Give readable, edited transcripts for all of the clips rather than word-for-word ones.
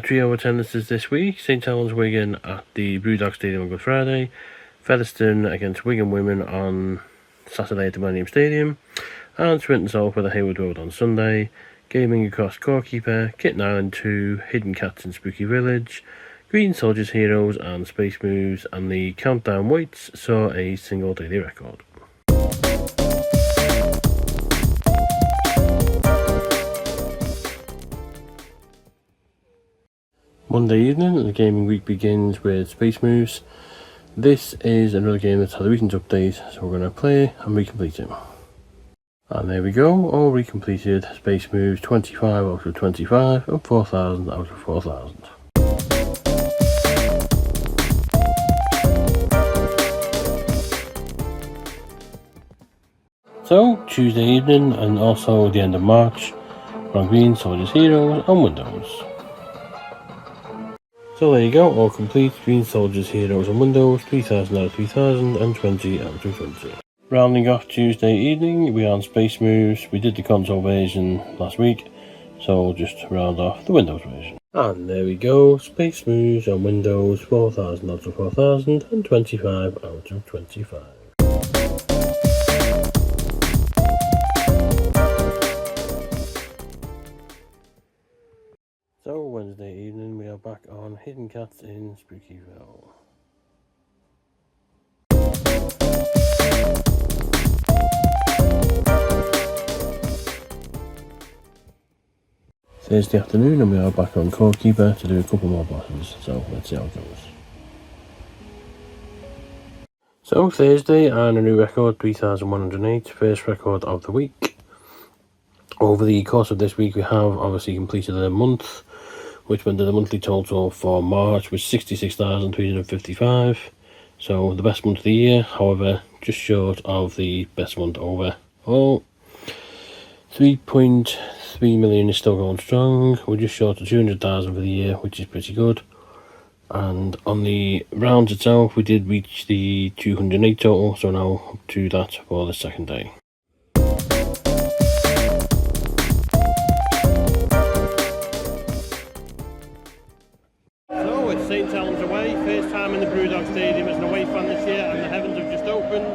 trio attendances this week. St Helens Wigan at the Brewdog Stadium on Good Friday, Featherstone against Wigan Women on Saturday at the Millennium Stadium, and Swinton Salford at Hayward Road on Sunday. Gaming across Goalkeeper, Kitten Island 2, Hidden Cats in Spooky Village, Green Soldiers Heroes and Space Moves, and the Countdown Weights saw a single daily record. Monday evening, the gaming week begins with Space Moves. This is another game that's had a recent update, so we're going to play and recomplete it. And there we go, all recompleted. Space Moves 25 out of 25 and 4,000 out of 4,000. So, Tuesday evening and also the end of March, on Green Soldiers Heroes and Windows. So there you go, all complete. Green Soldiers Heroes and Windows, 3,000 out of 3,000 and 20 out of 20. Rounding off Tuesday evening, we are on Space Moves. We did the console version last week, so we'll just round off the Windows version. And there we go, Space Moves on Windows, 4,000 out of 4,000 and 25 out of 25. So Wednesday evening, we are back on Hidden Cats in Spookyville. Thursday afternoon, and we are back on Goalkeeper to do a couple more bosses, so let's see how it goes. So Thursday, and a new record, 3,108, first record of the week. Over the course of this week, we have obviously completed a month, which meant that the monthly total for March was 66,355, so the best month of the year, however, just short of the best month overall. 3.3 million is still going strong. We're just short of 200,000 for the year, which is pretty good. And on the rounds itself, we did reach the 208 total, so now up to that for the second day. So it's St Helens away, first time in the Brewdog Stadium as an away fan this year, and the heavens have just opened.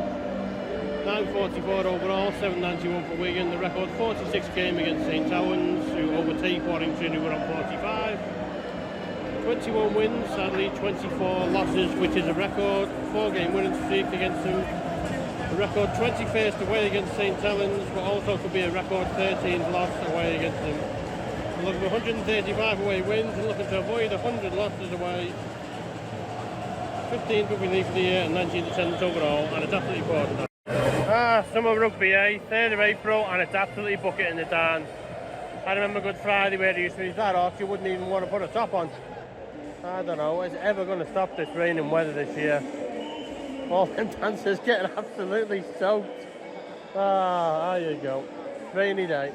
944 overall, 791 for Wigan. The record 46 game against St Helens, who overtake Warrington, who were on 45. 21 wins, sadly 24 losses, which is a record. 4-game winning streak against them. The record 21st away against St Helens, but also could be a record 13th loss away against them. We're looking for 135 away wins and looking to avoid 100 losses away. 15th will be leave for the year and 19th attendance overall, and it's absolutely important. Summer Rugby, 3rd of April, and it's absolutely bucket in the dance. I remember Good Friday where they used to be that hot, you wouldn't even want to put a top on. I don't know, is it ever going to stop this rain and weather this year? All them dancers getting absolutely soaked. There you go. Rainy day.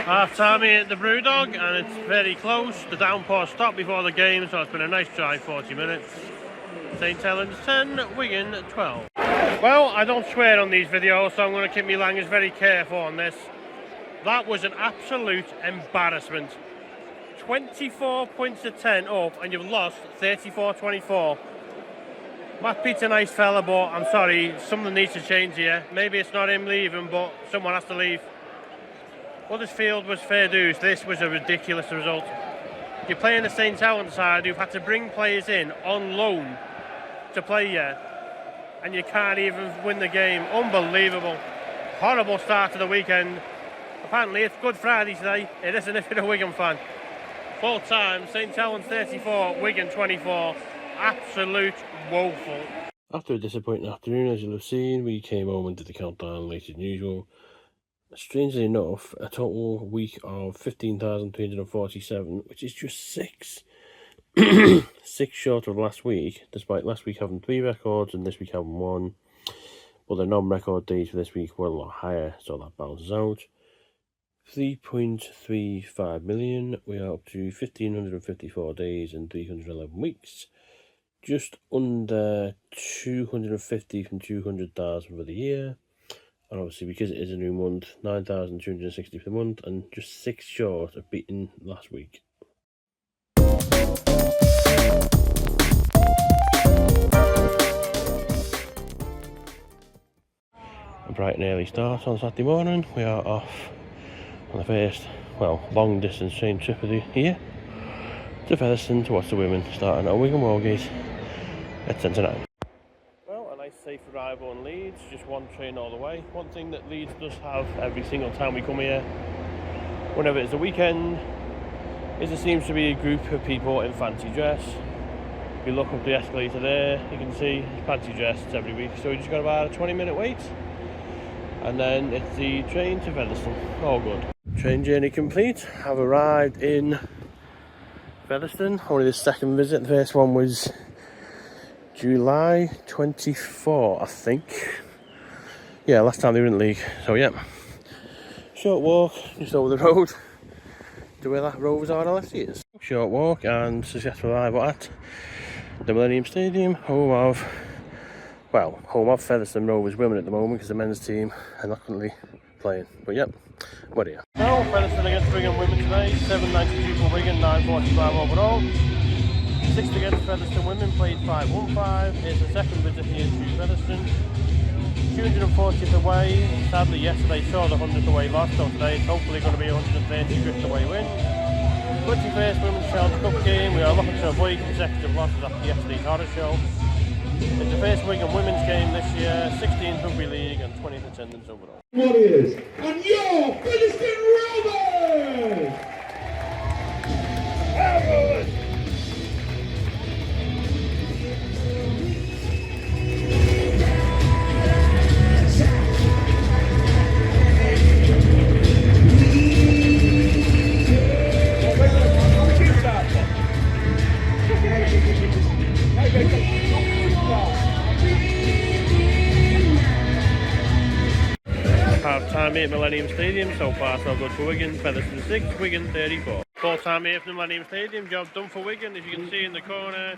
Half time here at the Brewdog, and it's very close. The downpour stopped before the game, so it's been a nice dry 40 minutes. St Helens 10, Wigan 12. Well, I don't swear on these videos, so I'm going to keep my language very careful on this. That was an absolute embarrassment. 24 points to 10 up, and you've lost 34-24. Matt Pete's a nice fella, but I'm sorry, something needs to change here. Maybe it's not him leaving, but someone has to leave. Huddersfield was fair dues. This was a ridiculous result. You're playing the St Helens side who've had to bring players in on loan to play here, and you can't even win the game. Unbelievable. Horrible start to the weekend. Apparently it's Good Friday today. It isn't if you're a Wigan fan. Full time, St Helens 34, Wigan 24. Absolute woeful. After a disappointing afternoon, as you'll have seen, we came home and did the countdown late as usual. strangely enough, a total week of 15,347, which is just 6. 6 short of last week, despite last week having 3 records and this week having 1. But the non-record days for this week were a lot higher, so that balances out. 3.35 million, we are up to 1,554 days and 311 weeks. Just under 250 from 200,000 for the year. And obviously, because it is a new month, 9,260 for the month, and just 6 short of beating last week. A bright and early start on Saturday morning. We are off on the first, well, long distance train trip of the year to Featherstone to watch the women starting at Wigan Moorgate at 10 to 9. Well, a nice safe arrival in Leeds, just one train all the way. One thing that Leeds does have every single time we come here, whenever it's a weekend, is there seems to be a group of people in fancy dress. If you look up the escalator there, you can see fancy dress every week. So we just got about a 20-minute wait. And then it's the train to Featherstone. All good. Train journey complete. Have arrived in Featherstone. Only the second visit. The first one was July 24, I think. Yeah, last time they were in the league. So yeah, short walk just over the road to where that Rovers are LFC is. Short walk and successful arrival at the Millennium Stadium, home of Featherstone Rovers women at the moment because the men's team are not currently playing. But yep, we're here. Now Featherstone against Wigan women today, 7.92 for Wigan, 9.45 overall. 6th against Featherstone women, played 5-1-5. It's the second visit here to Featherstone. 240th away. Sadly yesterday saw the 100th away loss, so today it's hopefully going to be a 135th away win. 21st Women's Challenge Cup game. We are looking to avoid consecutive losses after yesterday's horror show. It's the first Wigan women's game this year, 16th Rugby League and 20th attendance overall. Warriors and your Featherstone Rovers! Half time here at Millennium Stadium, so far so good for Wigan. Featherstone 6, Wigan 34. Full time here from the Millennium Stadium, job done for Wigan. As you can see in the corner,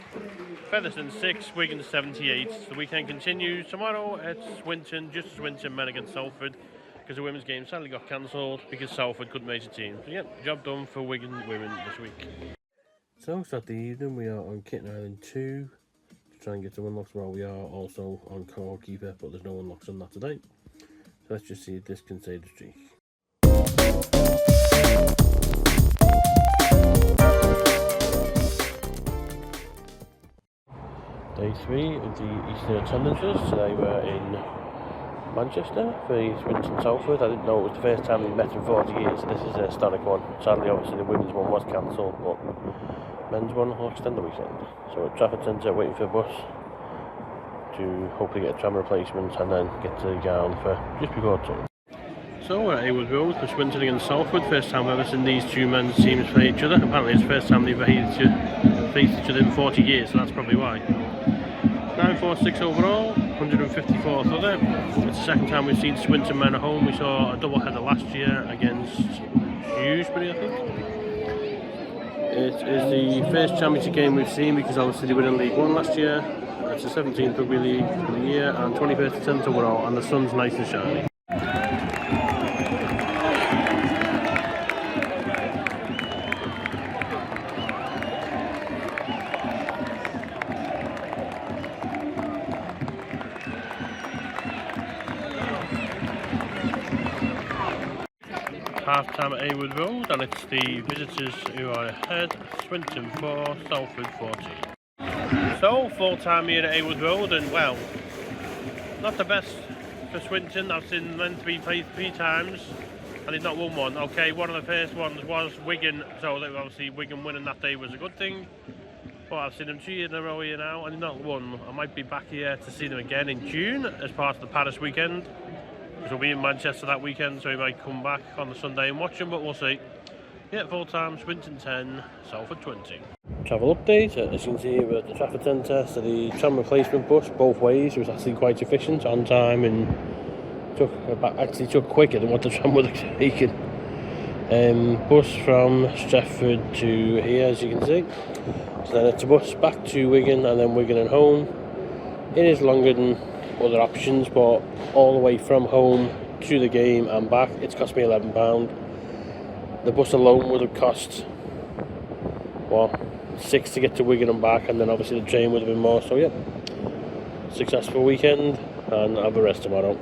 Featherstone 6, Wigan 78. The weekend continues tomorrow at Swinton, just Swinton men against Salford, because the women's game sadly got cancelled because Salford couldn't make a team. So yep, job done for Wigan women this week. So Saturday evening we are on Kitten Island 2 to try and get some unlocks. Well, we are also on Core Keeper, but there's no unlocks on that today. So let's just see if this can save the streak. Day 3 of the Easter attendances. Today we're in Manchester for Swinton Salford. I didn't know it was the first time we met in 40 years, so this is a historic one. Sadly, obviously, the women's one was cancelled, but men's one will extend the weekend. So at Trafford Centre, waiting for a bus to hopefully get a tram replacement and then get to the ground for just before 2. So we're at Haywood Road for Swinton against Salford. First time we've ever seen these two men's teams play each other. Apparently it's the first time they've faced each other in 40 years, so that's probably why. 9.46 overall, 154th other. It's the second time we've seen Swinton men at home. We saw a double header last year against Shrewsbury, I think. It is the first championship game we've seen because obviously they were in League 1 last year. It's the 17th Rugby League for the year and 21st attendance overall, and the sun's nice and shiny. Half time at Haywood Road, and it's the visitors who are ahead. Swinton 4, Salford 14. So, full time here at Haywood Road, and well, not the best for Swinton. I've seen them played 3 times, and they've not won one. Okay, one of the first ones was Wigan, so obviously Wigan winning that day was a good thing. But I've seen them 2 years in a row here now, and they've not won. I might be back here to see them again in June as part of the Paris weekend. Because we'll be in Manchester that weekend, so we might come back on the Sunday and watch them, but we'll see. Yeah, full time, Swinton 10, Salford 20. Travel update, as you can see we're at the Trafford Centre, so the tram replacement bus both ways was actually quite efficient, on time, and took quicker than what the tram would have taken. Bus from Stretford to here, as you can see. So then it's a bus back to Wigan and then Wigan and home. It is longer than other options, but all the way from home to the game and back, it's cost me £11. The bus alone would have cost, well, £6 to get to Wigan and back, and then obviously the train would have been more. So yeah, successful weekend, and I'll have a rest tomorrow.